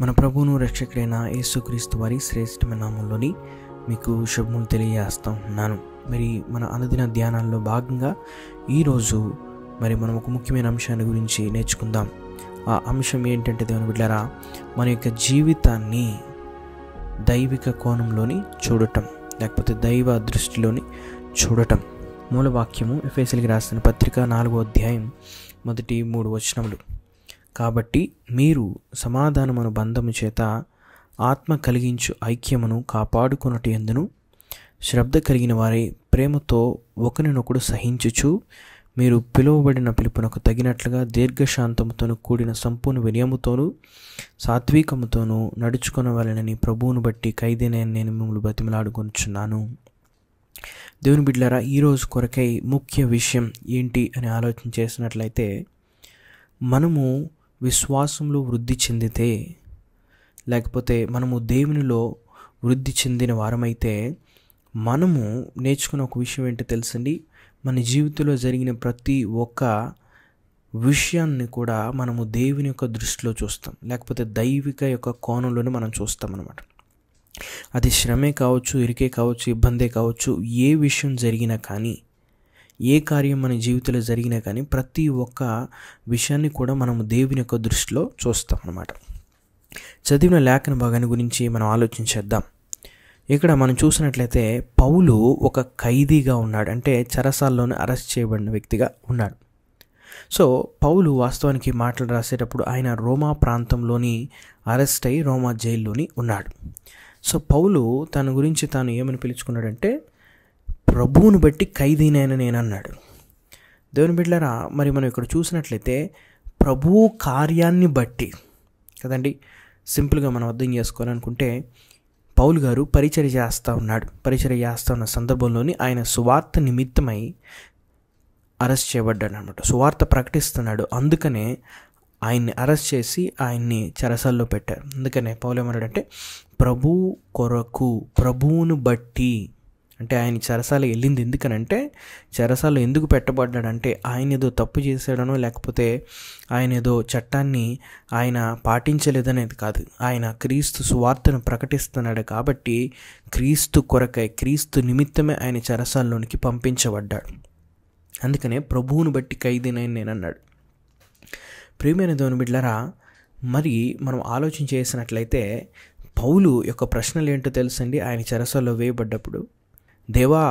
మన ప్రభువును రక్షకుడైన యేసుక్రీస్తు వారి శ్రేష్టమైన నామంలోని మీకు శుభములు తెలియజేస్తూ ఉన్నాను. మరి మన అనుదిన ధ్యానాల్లో భాగంగా ఈరోజు మనం ఒక ముఖ్యమైన అంశాన్ని గురించి నేర్చుకుందాం. ఆ అంశం ఏంటంటే, దేవుని బిడ్డలారా, మన యొక్క జీవితాన్ని దైవిక కోణంలోని చూడటం, లేకపోతే దైవ దృష్టిలోని చూడటం. మూలవాక్యము ఎఫెసీయులకు రాసిన పత్రిక 4వ అధ్యాయం మొదటి 3 వచనములు. కాబట్టి మీరు సమాధానమును బంధము చేత ఆత్మ కలిగించు ఐక్యమును కాపాడుకొనుట యందును శ్రద్ధ కలిగిన వారై ప్రేమతో ఒకరినొకడు సహించుచు, మీరు పిలువబడిన పిలుపునకు తగినట్లుగా దీర్ఘశాంతముతోను కూడిన సంపూర్ణ వినయముతోను సాత్వికముతోనూ నడుచుకొనవలెనని ప్రభువును బట్టి ఖైదీనైన నేను మిమ్మల్ని బతిమలాడుకొనుచున్నాను. దేవుని బిడ్డలారా, ఈరోజు కొరకై ముఖ్య విషయం ఏంటి అని ఆలోచన చేసినట్లయితే, మనము విశ్వాసంలో వృద్ధి చెందితే, లేకపోతే మనము దేవునిలో వృద్ధి చెందిన వారమైతే, మనము నేర్చుకున్న ఒక విషయం ఏంటో తెలుసండి. మన జీవితంలో జరిగిన ప్రతి ఒక్క విషయాన్ని కూడా మనము దేవుని యొక్క దృష్టిలో చూస్తాం, లేకపోతే దైవిక యొక్క కోణంలోనే మనం చూస్తాం అన్నమాట. అది శ్రమే కావచ్చు, ఇరికే కావచ్చు, ఇబ్బందే కావచ్చు, ఏ విషయం జరిగినా కానీ, ఏ కార్యం మన జీవితంలో జరిగినా కానీ, ప్రతి ఒక్క విషయాన్ని కూడా మనము దేవుని యొక్క దృష్టిలో చూస్తాం అన్నమాట. చదివిన లేఖన భాగాన్ని గురించి మనం ఆలోచించేద్దాం. ఇక్కడ మనం చూసినట్లయితే పౌలు ఒక ఖైదీగా ఉన్నాడు, అంటే చెరసాల్లోనే అరెస్ట్ చేయబడిన వ్యక్తిగా ఉన్నాడు. సో పౌలు వాస్తవానికి మాటలు రాసేటప్పుడు ఆయన రోమా ప్రాంతంలోని అరెస్ట్ అయ్యి రోమా జైల్లోని ఉన్నాడు. సో పౌలు తన గురించి తాను ఏమని పిలుచుకున్నాడంటే, ప్రభువును బట్టి ఖైదీనైన నేను అన్నాడు. దేవుని బిడ్డలారా, మనం ఇక్కడ చూసినట్లయితే ప్రభువు కార్యాన్ని బట్టి కదండి. సింపుల్గా మనం అర్థం చేసుకోవాలనుకుంటే, పౌలు గారు పరిచర్య చేస్తూ ఉన్నాడు. పరిచర్య చేస్తూ ఉన్న సందర్భంలోని ఆయన సువార్త నిమిత్తమై అరెస్ట్ చేయబడ్డాడు అనమాట. సువార్త ప్రకటిస్తున్నాడు, అందుకనే ఆయన్ని అరెస్ట్ చేసి ఆయన్ని చెరసాల్లో పెట్టారు. అందుకనే పౌలు ఏమన్నాడంటే, ప్రభువు కొరకు, ప్రభువును బట్టి, అంటే ఆయన చెరసాల వెళ్ళింది ఎందుకనంటే, చెరసాల్లో ఎందుకు పెట్టబడ్డాడంటే ఆయన ఏదో తప్పు చేశాడనో, లేకపోతే ఆయన ఏదో చట్టాన్ని ఆయన పాటించలేదనేది కాదు. ఆయన క్రీస్తు సువార్తను ప్రకటిస్తున్నాడు కాబట్టి క్రీస్తు కొరకై, క్రీస్తు నిమిత్తమే ఆయన చెరసాల్లోనికి పంపించబడ్డాడు. అందుకనే ప్రభువును బట్టి ఖైదీనైన నేను అన్నాడు. ప్రియమైన దేవుని బిడ్డలారా, మనం ఆలోచన చేసినట్లయితే పౌలు యొక్క ప్రశ్నలు ఏంటో తెలుసండి. ఆయన చెరసాల్లో వేయబడ్డప్పుడు, దేవా,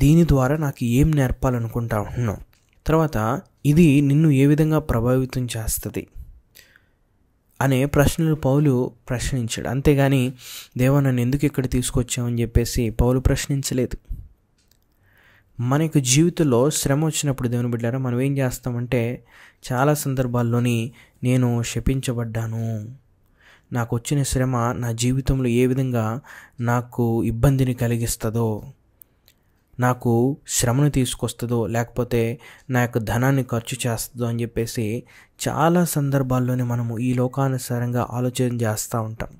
దీని ద్వారా నాకు ఏం నేర్పాలనుకుంటా ఉంటున్నావు, తర్వాత ఇది నిన్ను ఏ విధంగా ప్రభావితం చేస్తుంది అనే ప్రశ్నలు పౌలు ప్రశ్నించాడు. అంతేగాని దేవా నన్ను ఎందుకు ఇక్కడ తీసుకొచ్చామని చెప్పేసి పౌలు ప్రశ్నించలేదు. మన యొక్క జీవితంలో శ్రమ వచ్చినప్పుడు దేవుని బిడ్డలారా, మనం ఏం చేస్తామంటే, చాలా సందర్భాల్లోని నేను శపించబడ్డాను, నాకు వచ్చిన శ్రమ నా జీవితంలో ఏ విధంగా నాకు ఇబ్బందిని కలిగిస్తుందో, నాకు శ్రమను తీసుకొస్తుందో, లేకపోతే నా యొక్క ధనాన్ని ఖర్చు చేస్తుందో అని చెప్పేసి చాలా సందర్భాల్లోనే మనము ఈ లోకానుసారంగా ఆలోచన చేస్తూ ఉంటాం.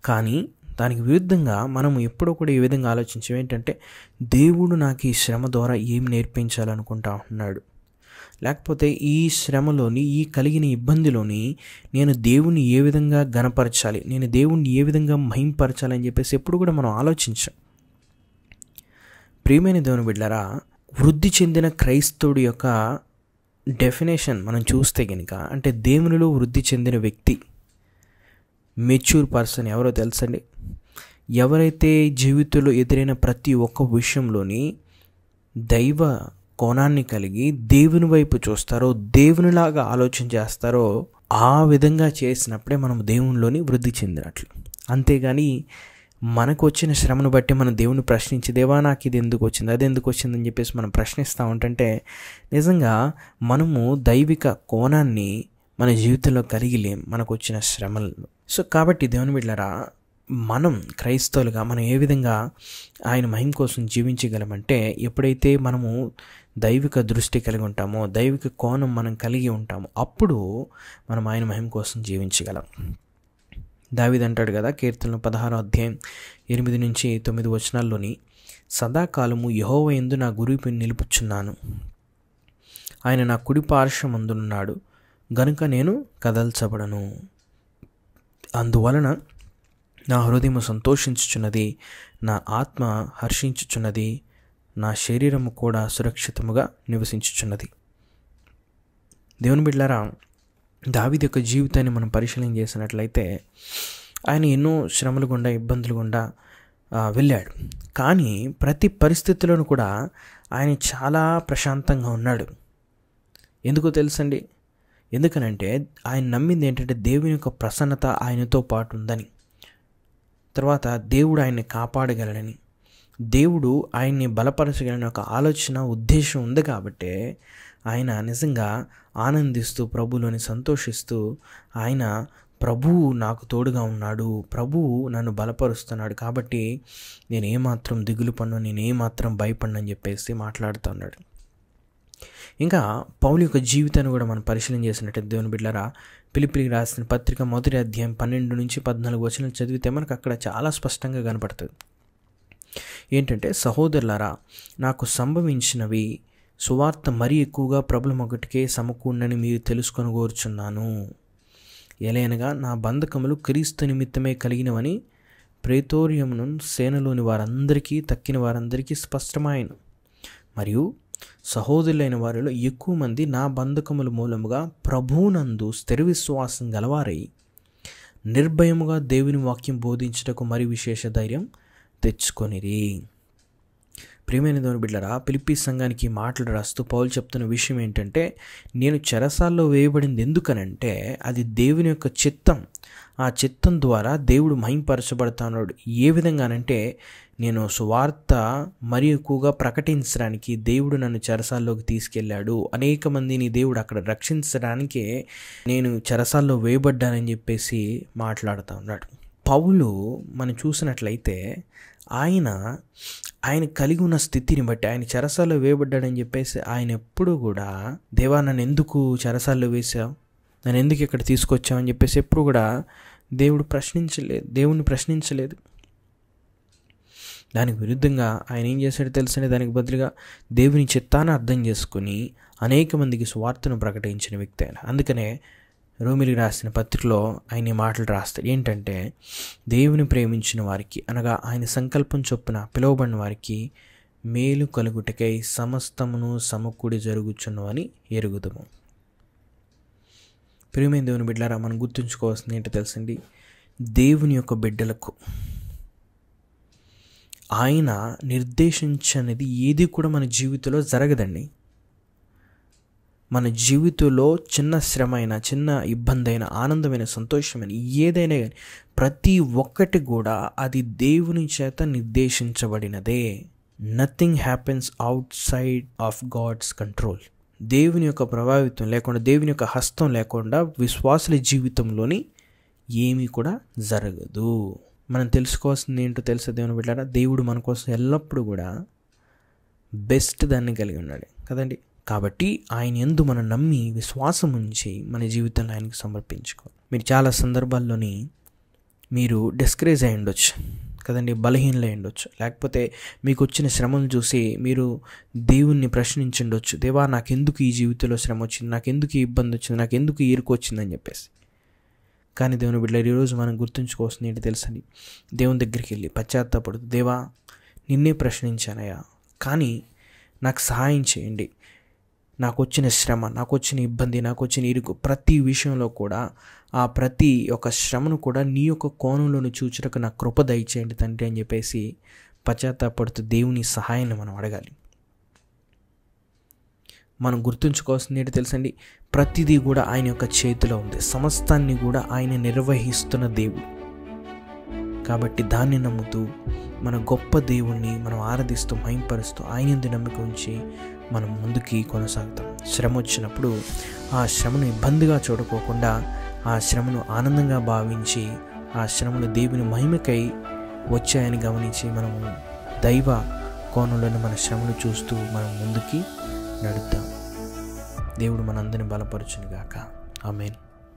కానీ దానికి విరుద్ధంగా మనము ఎప్పుడూ కూడా ఈ విధంగా ఆలోచించాం. ఏంటంటే, దేవుడు నాకు ఈ శ్రమ ద్వారా ఏం నేర్పించాలనుకుంటా ఉన్నాడు, లేకపోతే ఈ శ్రమలోని, ఈ కలిగిన ఇబ్బందిలోని నేను దేవుణ్ణి ఏ విధంగా ఘనపరచాలి, నేను దేవుణ్ణి ఏ విధంగా మహింపరచాలి అని చెప్పేసి ఎప్పుడు కూడా మనం ఆలోచించాం. ప్రియమైన దేవుని బిడ్డలారా, వృద్ధి చెందిన క్రైస్తవుడి యొక్క డెఫినేషన్ మనం చూస్తే కనుక, అంటే దేవునిలో వృద్ధి చెందిన వ్యక్తి, మెచ్యూర్ పర్సన్ ఎవరో తెలుసండి. ఎవరైతే జీవితంలో ఎదురైన ప్రతి ఒక్క విషయంలోని దైవ కోణాన్ని కలిగి దేవుని వైపు చూస్తారో, దేవునిలాగా ఆలోచన చేస్తారో, ఆ విధంగా చేసినప్పుడే మనం దేవునిలోని వృద్ధి చెందినట్లు. అంతేగాని మనకు వచ్చిన శ్రమను బట్టి మనం దేవుని ప్రశ్నించి, దేవా నాకు ఇది ఎందుకు వచ్చింది, అది ఎందుకు వచ్చింది అని చెప్పేసి మనం ప్రశ్నిస్తూ ఉంటుంటే, నిజంగా మనము దైవిక కోణాన్ని మన జీవితంలో కలిగిలేం మనకు వచ్చిన శ్రమలను. సో కాబట్టి దేవుని బిడ్డలారా, మనం క్రైస్తవులుగా మనం ఏ విధంగా ఆయన మహిమ కోసం జీవించగలమంటే, ఎప్పుడైతే మనము దైవిక దృష్టి కలిగి ఉంటామో, దైవిక కోణం మనం కలిగి ఉంటామో, అప్పుడు మనం ఆయన మహిమ కోసం జీవించగలం. దావీదు అంటాడు కదా, కీర్తనలు 16వ అధ్యాయం 8-9 వచనాల్లోని, సదాకాలము యెహోవా యందు నా గురిని నిలుపుచున్నాను, ఆయన నా కుడి పార్శ్వమందున్నాడు గనుక నేను కదల్చబడను. అందువలన నా హృదయము సంతోషించుచున్నది, నా ఆత్మ హర్షించుచున్నది, నా శరీరము కూడా సురక్షితముగా నివసించుచున్నది. దేవుని బిడ్డలారా, దావీదు యొక్క జీవితాన్ని మనం పరిశీలన చేసినట్లయితే ఆయన ఎన్నో శ్రమలు గుండా, ఇబ్బందులు గుండా వెళ్ళాడు. కానీ ప్రతి పరిస్థితిలోనూ కూడా ఆయన చాలా ప్రశాంతంగా ఉన్నాడు. ఎందుకో తెలుసండి? ఎందుకనంటే ఆయన నమ్మింది ఏంటంటే దేవుని యొక్క ప్రసన్నత ఆయనతో పాటు ఉందని, తర్వాత దేవుడు ఆయన్ని కాపాడగలడని, దేవుడు ఆయన్ని బలపరచగలని ఒక ఆలోచన, ఉద్దేశం ఉంది. కాబట్టే ఆయన నిజంగా ఆనందిస్తూ, ప్రభువులోని సంతోషిస్తూ, ఆయన ప్రభువు నాకు తోడుగా ఉన్నాడు, ప్రభువు నన్ను బలపరుస్తున్నాడు, కాబట్టి నేను ఏమాత్రం దిగులు పడను, నేను ఏమాత్రం భయపడను అని చెప్పేసి మాట్లాడుతూ ఉన్నాడు. ఇంకా పౌలు యొక్క జీవితాన్ని కూడా మనం పరిశీలన చేసినట్టు దేవుని బిడ్డలారా, ఫిలిప్పీయులకు రాసిన పత్రిక 1వ అధ్యాయం 12-14 వచనాలు చదివితే మనకు అక్కడ చాలా స్పష్టంగా కనపడుతుంది. ఏంటంటే, సహోదరులారా, నాకు సంభవించినవి సువార్త మరీ ఎక్కువగా ప్రభులమొకటికే సమకూడనని మీరు తెలుసుకొని కోరుచున్నాను. ఎలయనగా నా బంధకములు క్రీస్తు నిమిత్తమే కలిగినవని ప్రేతోర్యమును సేనలోని వారందరికీ, తక్కిన వారందరికీ స్పష్టమాయను. మరియు సహోదరులైన వారిలో ఎక్కువ మంది నా బంధకముల మూలముగా ప్రభువునందు స్థిర విశ్వాసం గలవారై నిర్భయముగా దేవుని వాక్యం బోధించుటకు మరి విశేష ధైర్యం తెచ్చుకొనిరి. ప్రియమైన దేవుని బిడ్డలారా, ఫిలిప్పీ సంఘానికి మాటలు రాస్తూ పౌలు చెప్తున్న విషయం ఏంటంటే, నేను చెరసాల్లో వేయబడింది ఎందుకనంటే అది దేవుని యొక్క చిత్తం. ఆ చిత్తం ద్వారా దేవుడు మహింపరచబడుతున్నాడు. ఏ విధంగానంటే, నేను సువార్త మరి ఎక్కువగా ప్రకటించడానికి దేవుడు నన్ను చెరసాల్లోకి తీసుకెళ్ళాడు. అనేక మందిని దేవుడు అక్కడ రక్షించడానికే నేను చెరసాల్లో వేయబడ్డానని చెప్పేసి మాట్లాడుతూ ఉన్నాడు. పౌలు మనం చూసినట్లయితే ఆయన కలిగి ఉన్న స్థితిని బట్టి, ఆయన చెరసాల్లో వేయబడ్డాడని చెప్పేసి ఆయన ఎప్పుడు కూడా, దేవా నన్ను ఎందుకు చెరసాల్లో వేసావు, నన్ను ఎందుకు ఇక్కడ తీసుకొచ్చావు అని చెప్పేసి ఎప్పుడు కూడా దేవుణ్ణి ప్రశ్నించలేదు. దానికి విరుద్ధంగా ఆయన ఏం చేశాడో తెలుసని, దానికి బదులుగా దేవుని చిత్తాన్ని అర్థం చేసుకుని అనేక మందికి సువార్తను ప్రకటించిన వ్యక్తి ఆయన. అందుకనే రోమిలికి రాసిన పత్రికలో ఆయన మాటలు రాస్తాడు. ఏంటంటే, దేవుని ప్రేమించిన వారికి, అనగా ఆయన సంకల్పం చొప్పున పిలువబడిన వారికి మేలు కలుగుటకై సమస్తమును సమకూడి జరుగుచున్నవని ఎరుగుదుము. ప్రియమైన దేవుని బిడ్డలారా, మనం గుర్తుంచుకోవాల్సింది ఏంటో తెలుసండి, దేవుని యొక్క బిడ్డలకు ఆయన నిర్దేశించనిది ఏది కూడా మన జీవితంలో జరగదండి. మన జీవితంలో చిన్న శ్రమ అయినా, చిన్న ఇబ్బంది అయినా, ఆనందమైన, సంతోషమైన ఏదైనా కానీ ప్రతి ఒక్కటి కూడా అది దేవుని చేత నిర్దేశించబడినదే. Nothing happens outside of God's control. దేవుని యొక్క ప్రభావితం లేకుండా, దేవుని యొక్క హస్తం లేకుండా విశ్వాసుల జీవితంలోని ఏమీ కూడా జరగదు. మనం తెలుసుకోవాల్సింది ఏంటో తెలుసా దేవుని బిడ్డలారా, దేవుడు మన కోసం ఎల్లప్పుడూ కూడా బెస్ట్ దాన్ని కలిగి ఉన్నాడు కదండి. కాబట్టి ఆయన యందు మనం నమ్మి విశ్వాసం ఉంచి మన జీవితంలో ఆయనకు సమర్పించుకోవాలి. మీరు చాలా సందర్భాల్లోని మీరు డిస్కరేజ్ అయి ఉండొచ్చు కదండి, బలహీనలు అయి ఉండొచ్చు, లేకపోతే మీకు వచ్చిన శ్రమను చూసి మీరు దేవుణ్ణి ప్రశ్నించుండొచ్చు, దేవా నాకెందుకు ఈ జీవితంలో శ్రమ వచ్చింది, నాకెందుకు ఈ ఇబ్బంది వచ్చింది, నాకెందుకు ఈ ఇరుకు వచ్చిందని చెప్పేసి. కానీ దేవుని బిడ్డలారా, ఈరోజు మనం గుర్తుంచుకోవాల్సింది ఏంటి తెలుసండి, దేవుని దగ్గరికి వెళ్ళి పశ్చాత్తాపడుతూ, దేవా నిన్నే ప్రశ్నించానయ్యా, కానీ నాకు సహాయం చేయండి, నాకు వచ్చిన శ్రమ, నాకు వచ్చిన ఇబ్బంది, నాకు వచ్చిన ఇరుకు ప్రతి విషయంలో కూడా ఆ ప్రతి ఒక్క శ్రమను కూడా నీ యొక్క కోణంలోని చూచుటకు నాకు కృప దయచేయండి తండ్రి అని చెప్పేసి పశ్చాత్తాపడుతూ దేవుని సహాయాన్ని మనం అడగాలి. మనం గుర్తుంచుకోవాల్సింది ఏంటి తెలుసండి, ప్రతిదీ కూడా ఆయన యొక్క చేతిలో ఉంది. సమస్తాన్ని కూడా ఆయన నిర్వహిస్తున్న దేవుడు. కాబట్టి దాన్ని నమ్ముతూ మన గొప్ప దేవుణ్ణి మనం ఆరాధిస్తూ, మహింపరుస్తూ, ఆయన యందు నమ్మిక ఉంచి మనం ముందుకి కొనసాగుతాం. శ్రమ వచ్చినప్పుడు ఆ శ్రమను ఇబ్బందిగా చూడకోకుండా ఆ శ్రమను ఆనందంగా భావించి, ఆ శ్రమను దేవుని మహిమకై వచ్చాయని గమనించి మనము దైవ కోణంలోని మన శ్రమను చూస్తూ మనం ముందుకి నడుద్దాం. దేవుడు మనందరిని బలపరచును గాక. ఆమేన్.